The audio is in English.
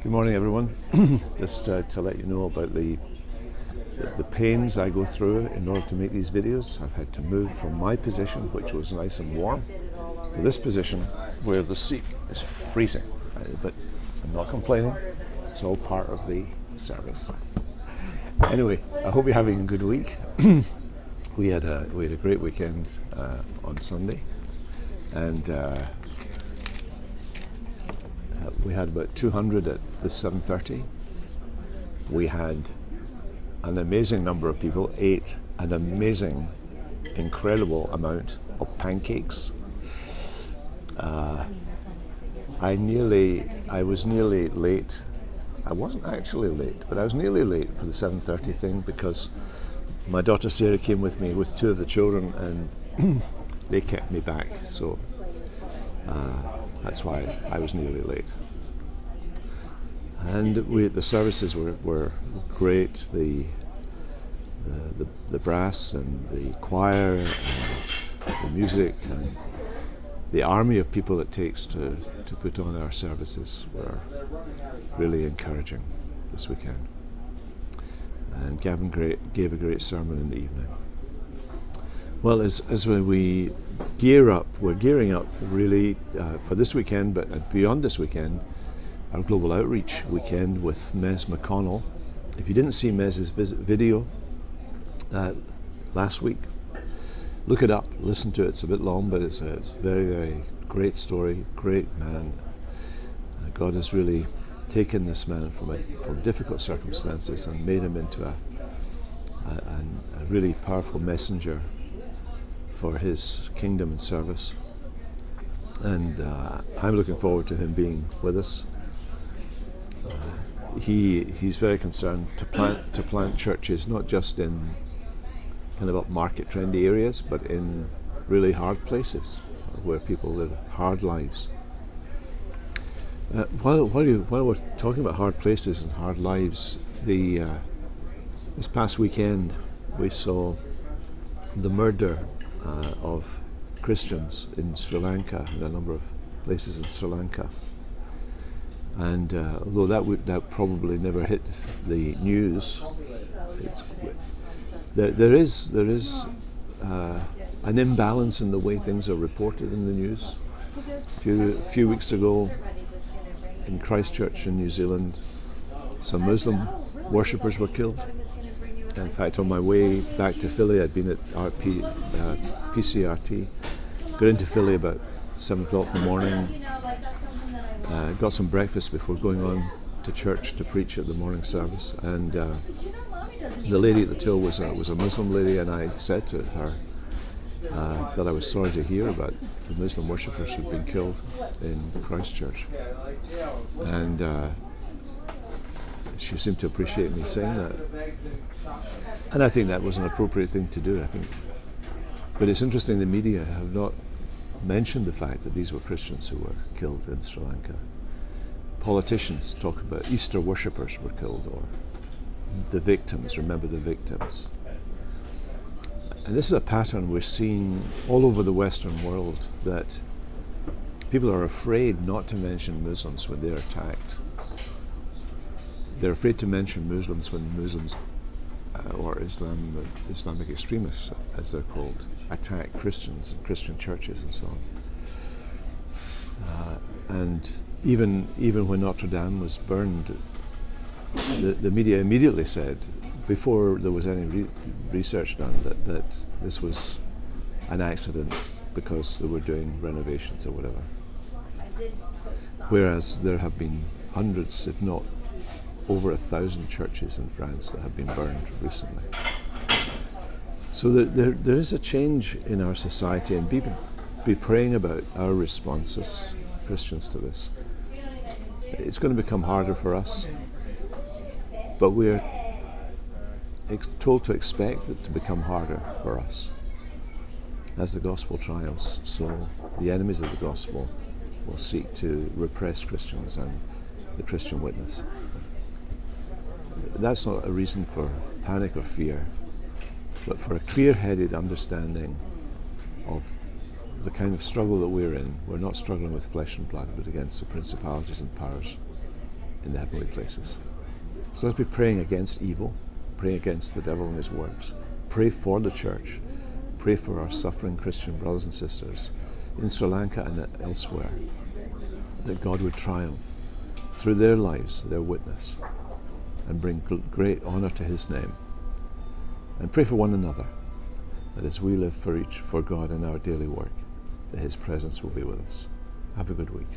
Good morning, everyone. Just to let you know about the pains I go through in order to make these videos. I've had to move from my position, which was nice and warm, to this position where the seat is freezing. But I'm not complaining. It's all part of the service. Anyway, I hope you're having a good week. We had a great weekend on Sunday, and we had about 200 at the 7:30. We had an amazing number of people, ate an amazing, incredible amount of pancakes. I was nearly late. I wasn't actually late, but I was nearly late for the 7:30 thing because my daughter Sarah came with me with two of the children and they kept me back. So that's why I was nearly late. And the services were great. The brass and the choir and the music and the army of people it takes to put on our services were really encouraging this weekend. And Gavin gave a great sermon in the evening. Well, as we we're gearing up really for this weekend, but beyond this weekend, our Global Outreach weekend with Mez McConnell. If you didn't see Mez's video last week, look it up, listen to it. It's a bit long, but it's a very, very great story, great man. God has really taken this man from difficult circumstances and made him into a really powerful messenger for his kingdom and service. And I'm looking forward to him being with us. He's very concerned to plant churches, not just in kind of upmarket trendy areas, but in really hard places where people live hard lives. While we're talking about hard places and hard lives, this past weekend we saw the murder of Christians in Sri Lanka, in a number of places in Sri Lanka. And although that probably never hit the news, there is an imbalance in the way things are reported in the news. A few weeks ago, in Christchurch in New Zealand, some Muslim worshippers were killed. In fact, on my way back to Philly, I'd been at PCRT, got into Philly about 7 o'clock in the morning, got some breakfast before going on to church to preach at the morning service, and the lady at the till was a Muslim lady, and I said to her that I was sorry to hear about the Muslim worshippers who'd been killed in Christchurch, and she seemed to appreciate me saying that, and I think that was an appropriate thing to do. But it's interesting the media have not mentioned the fact that these were Christians who were killed in Sri Lanka. Politicians talk about Easter worshippers were killed, or the victims, remember the victims. And this is a pattern we're seeing all over the Western world, that people are afraid not to mention Muslims when they're attacked. They're afraid to mention Muslims when Muslims or Islamic extremists, as they're called, attack Christians and Christian churches and so on. And even when Notre Dame was burned, the media immediately said, before there was any research done, that this was an accident because they were doing renovations or whatever. Whereas there have been hundreds, if not over 1,000 churches in France that have been burned recently. So there is a change in our society, and be praying about our response as Christians to this. It's going to become harder for us, but we're told to expect it to become harder for us as the gospel triumphs. So the enemies of the gospel will seek to repress Christians and the Christian witness. That's not a reason for panic or fear, but for a clear-headed understanding of the kind of struggle that we're in. We're not struggling with flesh and blood, but against the principalities and powers in the heavenly places. So let's be praying against evil, praying against the devil and his works. Pray for the church. Pray for our suffering Christian brothers and sisters in Sri Lanka and elsewhere, that God would triumph through their lives, their witness, and bring great honour to his name. And pray for one another, that as we live for God in our daily work, that his presence will be with us. Have a good week.